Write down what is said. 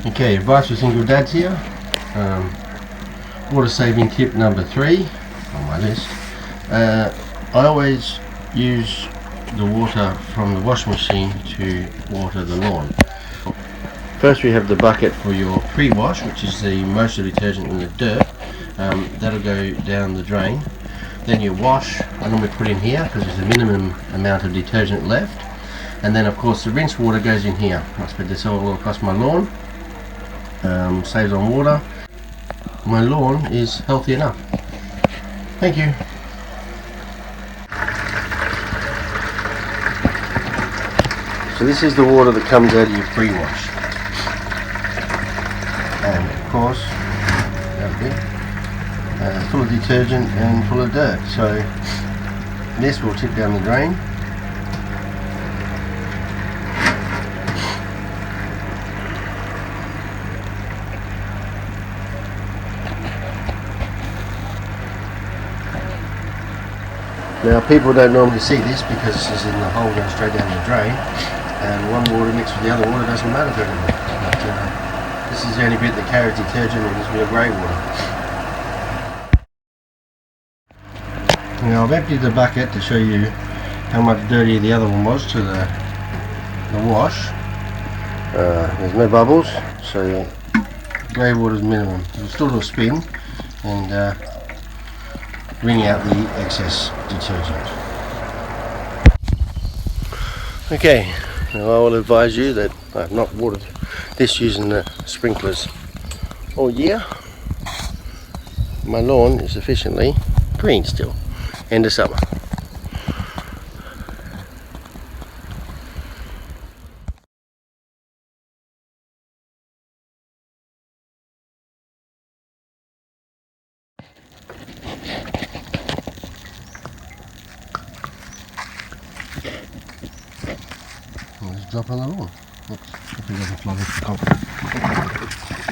Okay, advice for single dads here. Water saving tip number 3 on my list. I always use the water from the washing machine to water the lawn. First we have the bucket for your pre-wash, which is the moisture detergent in the dirt. That'll go down the drain. Then your wash, I normally put in here because there's a minimum amount of detergent left. And then of course the rinse water goes in here. I spread this all across my lawn. Saves on water. My lawn is healthy enough. Thank you. So this is the water that comes out of your pre-wash. And of course, full of detergent and full of dirt. So this will tip down the drain. Now people don't normally see this because this is in the hole going straight down the drain, and one water mixed with the other water doesn't matter very much. But this is the only bit that carries detergent, and this bit of grey water. Now I've emptied the bucket to show you how much dirtier the other one was to the wash. There's no bubbles, so grey water is minimum. It'll still do a spin and wring out the excess detergent. Okay, now I will advise you that I've not watered this using the sprinklers all year. My lawn is sufficiently green still, end of summer. Let's drop on the lawn. Oops, hope it doesn't fly off the top.